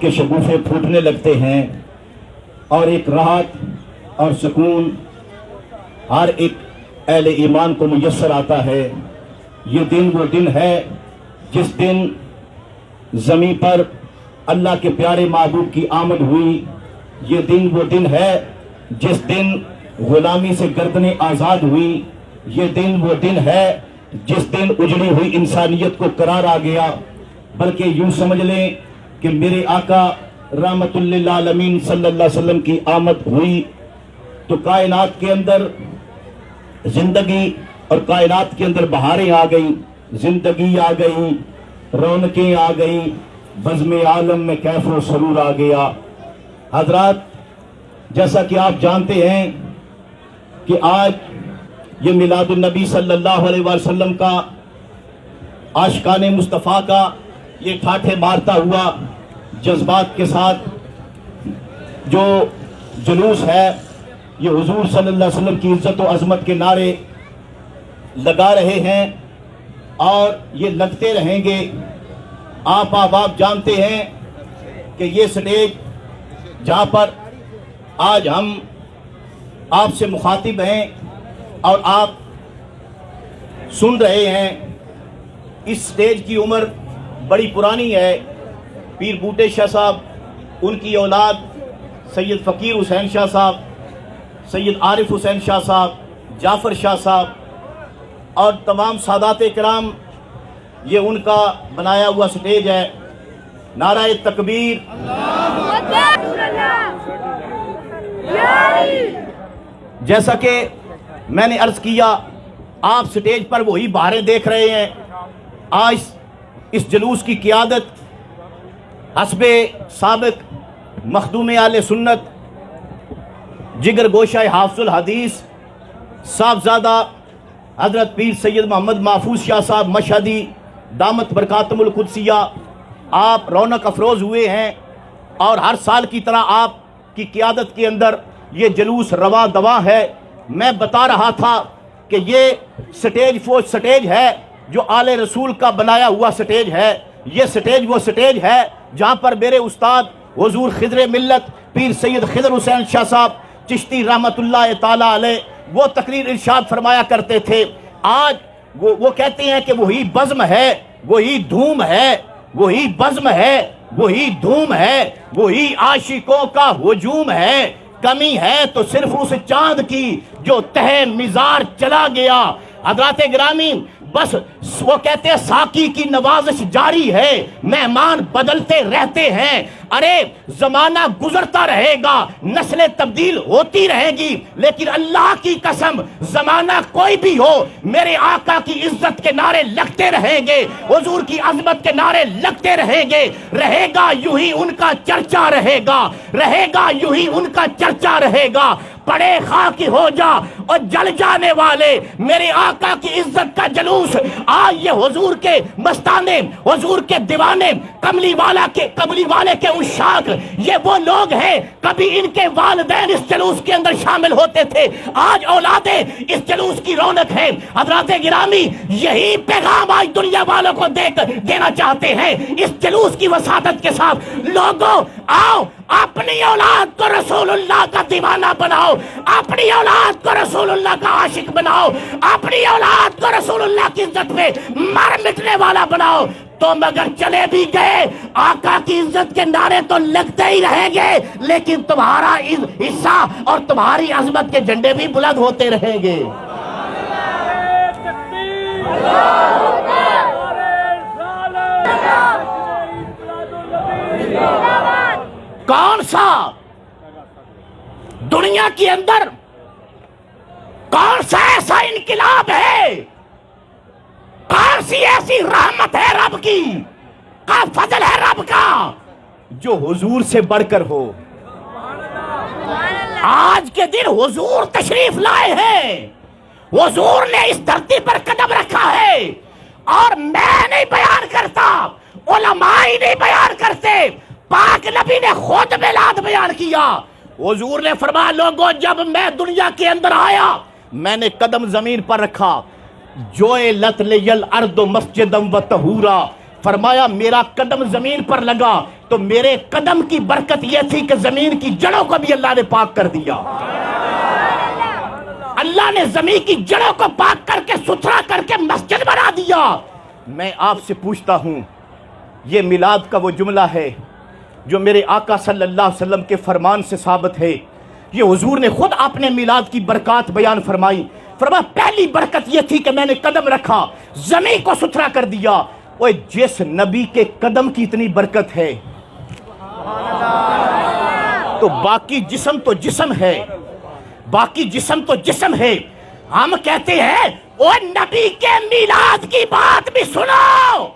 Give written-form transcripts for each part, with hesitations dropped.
کے شگوفے پھوٹنے لگتے ہیں اور ایک راحت اور سکون ہر ایک اہل ایمان کو میسر آتا ہے۔ یہ دن وہ دن ہے جس دن زمین پر اللہ کے پیارے محبوب کی آمد ہوئی۔ یہ دن وہ دن ہے جس دن غلامی سے گردنیں آزاد ہوئی۔ یہ دن وہ دن ہے جس دن اجڑی ہوئی انسانیت کو قرار آ گیا۔ بلکہ یوں سمجھ لیں کہ میرے آقا رحمت للعالمین صلی اللہ علیہ وسلم کی آمد ہوئی تو کائنات کے اندر زندگی اور کائنات کے اندر بہاریں آ گئیں، زندگی آ گئی، رونقیں آ گئیں، بزم عالم میں کیف و سرور آ گیا۔ حضرات، جیسا کہ آپ جانتے ہیں کہ آج یہ میلاد النبی صلی اللہ علیہ وسلم کا عاشقان مصطفیٰ کا یہ ٹھاٹھے مارتا ہوا جذبات کے ساتھ جو جلوس ہے، یہ حضور صلی اللہ علیہ وسلم کی عزت و عظمت کے نعرے لگا رہے ہیں اور یہ لگتے رہیں گے۔ آپ جانتے ہیں کہ یہ سٹیج جہاں پر آج ہم آپ سے مخاطب ہیں اور آپ سن رہے ہیں، اس سٹیج کی عمر بڑی پرانی ہے۔ پیر بوٹے شاہ صاحب، ان کی اولاد سید فقیر حسین شاہ صاحب، سید عارف حسین شاہ صاحب، جعفر شاہ صاحب اور تمام سادات کرام، یہ ان کا بنایا ہوا سٹیج ہے۔ نعرہ تکبیر! جیسا کہ میں نے عرض کیا، آپ سٹیج پر وہی بہاریں دیکھ رہے ہیں۔ آج اس جلوس کی قیادت حسب سابق مخدوم اہل سنت، جگر گوشہ حافظ الحدیث، صاحبزادہ حضرت پیر سید محمد محفوظ شاہ صاحب مشہدی دامت برکاتہم القدسیہ، آپ رونق افروز ہوئے ہیں اور ہر سال کی طرح آپ کی قیادت کے اندر یہ جلوس رواں دواں ہے۔ میں بتا رہا تھا کہ یہ سٹیج ہے جو آل رسول کا بنایا ہوا سٹیج ہے۔ یہ سٹیج وہ سٹیج ہے جہاں پر میرے استاد حضور خضر ملت پیر سید خضر حسین شاہ صاحب چشتی رحمت اللہ تعالیٰ علیہ وہ تقریر ارشاد فرمایا کرتے تھے۔ آج وہ کہتے ہیں کہ وہی بزم ہے، وہی دھوم ہے، وہی بزم ہے، وہی دھوم ہے، وہی عاشقوں کا ہجوم ہے۔ کمی ہے تو صرف اس چاند کی جو تہ مزار چلا گیا۔ حضرات گرامی، بس وہ کہتے ہیں ساقی کی نوازش جاری ہے، مہمان بدلتے رہتے ہیں۔ ارے زمانہ گزرتا رہے گا، نسلیں تبدیل ہوتی رہے گی، لیکن اللہ کی قسم زمانہ کوئی بھی ہو، میرے آقا کی عزت کے نعرے لگتے رہیں گے، حضور کی عظمت کے نعرے لگتے رہیں گے۔ رہے گا یوں ہی ان کا چرچا رہے گا، رہے گا یوں ہی ان کا چرچا رہے گا۔ پڑے خاک ہو جا اور جل جانے والے میرے آقا کی عزت کا جلوس آج یہ حضور کے مستانے، حضور کے دیوانے، کملی والے کے عشاق، یہ وہ لوگ ہیں کبھی ان کے والدین اس جلوس کے اندر شامل ہوتے تھے، آج اولادیں اس جلوس کی رونق ہے۔ حضرات گرامی، یہی پیغام آج دنیا والوں کو دینا چاہتے ہیں اس جلوس کی وساطت کے ساتھ۔ لوگوں آؤ، اپنی اولاد کو رسول اللہ کا دیوانہ بناؤ، اپنی اولاد کو رسول اللہ کا عاشق بناؤ، اپنی اولاد کو رسول اللہ کی عزت میں مر مٹنے والا بناؤ۔ تو مگر چلے بھی گئے، آقا کی عزت کے نعرے تو لگتے ہی رہیں گے، لیکن تمہارا حصہ اور تمہاری عظمت کے جھنڈے بھی بلند ہوتے رہیں گے۔ کون سا دنیا کے اندر کون سا ایسا انقلاب ہے، کون سی ایسی رحمت ہے رب کی، کا فضل ہے رب کا جو حضور سے بڑھ کر ہو؟ آج کے دن حضور تشریف لائے ہیں، حضور نے اس دھرتی پر قدم رکھا ہے، اور میں نہیں بیان کرتا، علماء ہی نہیں بیان کرتے، پاک نبی نے خود میلاد بیان کیا۔ حضور نے فرمایا، لوگوں جب میں دنیا کے اندر آیا میں نے قدم زمین پر رکھا، جوئلت لیل ارض مسجدا و طہورا، فرمایا میرا قدم زمین پر لگا تو میرے قدم کی برکت یہ تھی کہ زمین کی جڑوں کو بھی اللہ نے پاک کر دیا. اللہ نے زمین کی جڑوں کو پاک کر کے ستھرا کر کے مسجد بنا دیا. میں آپ سے پوچھتا ہوں، یہ میلاد کا وہ جملہ ہے جو میرے آقا صلی اللہ علیہ وسلم کے فرمان سے ثابت ہے. یہ حضور نے خود اپنے میلاد کی برکات بیان فرمائی. فرمایا پہلی برکت یہ تھی کہ میں نے قدم رکھا، زمین کو ستھرا کر دیا. اوہ جس نبی کے قدم کی اتنی برکت ہے تو باقی جسم تو جسم ہے، باقی جسم تو جسم ہے. ہم کہتے ہیں او نبی کے میلاد کی بات بھی سنو.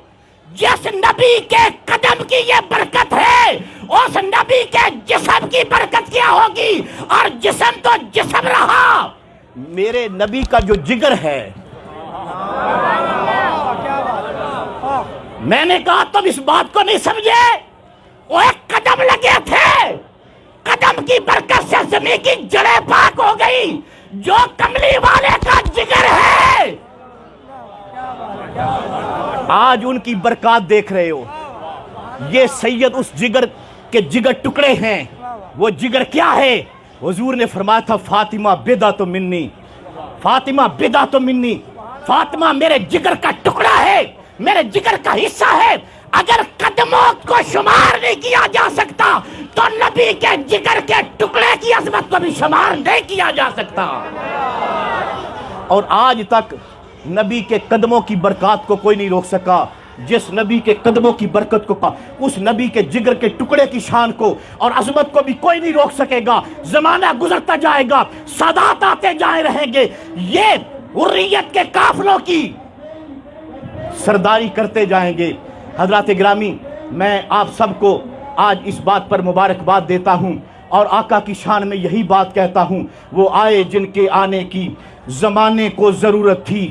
جس نبی کے قدم کی یہ برکت ہے اس نبی کے جسم کی برکت کیا ہوگی؟ اور جسم تو جسم رہا. میرے نبی کا جو جگر ہے، میں نے کہا تم اس بات کو نہیں سمجھے. وہ ایک قدم لگے تھے، قدم کی برکت سے زمین کی جڑیں پاک ہو گئی. جو کملی والے کا جگر ہے آج ان کی برکات دیکھ رہے ہو. یہ سید اس جگر کے جگر ٹکڑے ہیں. وہ جگر کیا ہے؟ حضور نے فرمایا تھا فاطمہ بضعۃ منی، فاطمہ بضعۃ منی. فاطمہ میرے جگر کا ٹکڑا ہے، میرے جگر کا حصہ ہے. اگر قدموں کو شمار نہیں کیا جا سکتا تو نبی کے جگر کے ٹکڑے کی عظمت کو بھی شمار نہیں کیا جا سکتا. اور آج تک نبی کے قدموں کی برکات کو کوئی نہیں روک سکا. جس نبی کے قدموں کی برکت کو اس نبی کے جگر کے ٹکڑے کی شان کو اور عظمت کو بھی کوئی نہیں روک سکے گا. زمانہ گزرتا جائے گا، سادات آتے جائے رہیں گے، یہ حریت کے قافلوں کی سرداری کرتے جائیں گے. حضرات گرامی، میں آپ سب کو آج اس بات پر مبارکباد دیتا ہوں اور آقا کی شان میں یہی بات کہتا ہوں. وہ آئے جن کے آنے کی زمانے کو ضرورت تھی،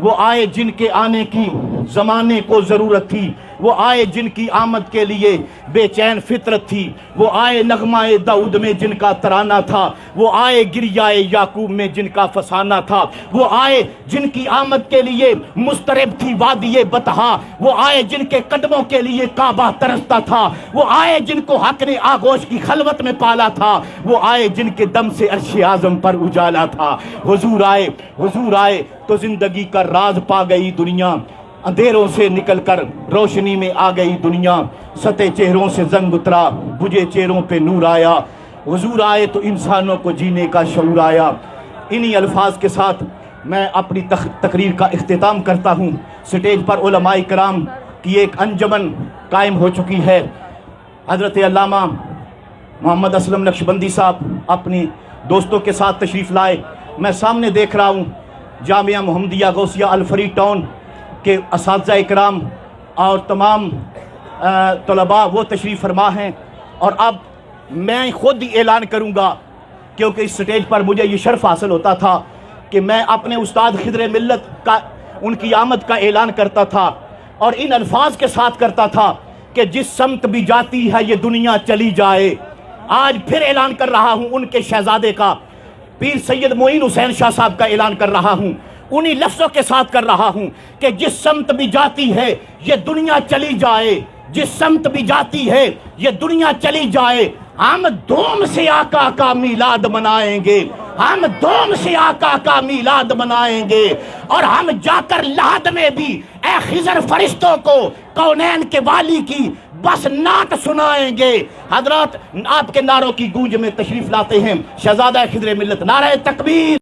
وہ آئے جن کے آنے کی زمانے کو ضرورت تھی، وہ آئے جن کی آمد کے لیے بے چین فطرت تھی، وہ آئے نغمہ داؤد میں جن کا ترانہ تھا، وہ آئے گریہ یعقوب میں جن کا فسانہ تھا، وہ آئے جن کی آمد کے لیے مضطرب تھی وادی بطحا، وہ آئے جن کے قدموں کے لیے کعبہ ترستا تھا، وہ آئے جن کو حق نے آغوش کی خلوت میں پالا تھا، وہ آئے جن کے دم سے عرش اعظم پر اجالا تھا. حضور آئے تو زندگی کا راز پا گئی دنیا. اندھیروں سے نکل کر روشنی میں آ گئی دنیا. سطح چہروں سے زنگ اترا، بجھے چہروں پہ نور آیا. حضور آئے تو انسانوں کو جینے کا شعور آیا. انہی الفاظ کے ساتھ میں اپنی تقریر کا اختتام کرتا ہوں. سٹیج پر علماء کرام کی ایک انجمن قائم ہو چکی ہے. حضرت علامہ محمد اسلم نقشبندی صاحب اپنی دوستوں کے ساتھ تشریف لائے. میں سامنے دیکھ رہا ہوں جامعہ محمدیہ غوثیہ الفری ٹاؤن کے اساتذہ اکرام اور تمام طلباء وہ تشریف فرما ہیں. اور اب میں خود ہی اعلان کروں گا، کیونکہ اس سٹیج پر مجھے یہ شرف حاصل ہوتا تھا کہ میں اپنے استاد خضر ملت کا ان کی آمد کا اعلان کرتا تھا اور ان الفاظ کے ساتھ کرتا تھا کہ جس سمت بھی جاتی ہے یہ دنیا چلی جائے. آج پھر اعلان کر رہا ہوں ان کے شہزادے کا، پیر سید معین حسین شاہ صاحب کا اعلان کر رہا ہوں. انہی لفظوں کے ساتھ کر رہا ہوں کہ جس سمت بھی جاتی ہے یہ دنیا چلی جائے، جس سمت بھی جاتی ہے یہ دنیا چلی جائے. ہم دھوم سے آقا کا میلاد منائیں گے، ہم دھوم سے آقا کا میلاد منائیں گے. اور ہم جا کر لحد میں بھی اے خضر فرشتوں کو کونین کے والی کی بس نعت سنائیں گے. حضرات آپ کے نعروں کی گونج میں تشریف لاتے ہیں شہزادہ خضر ملت. نعرہ تکبیر.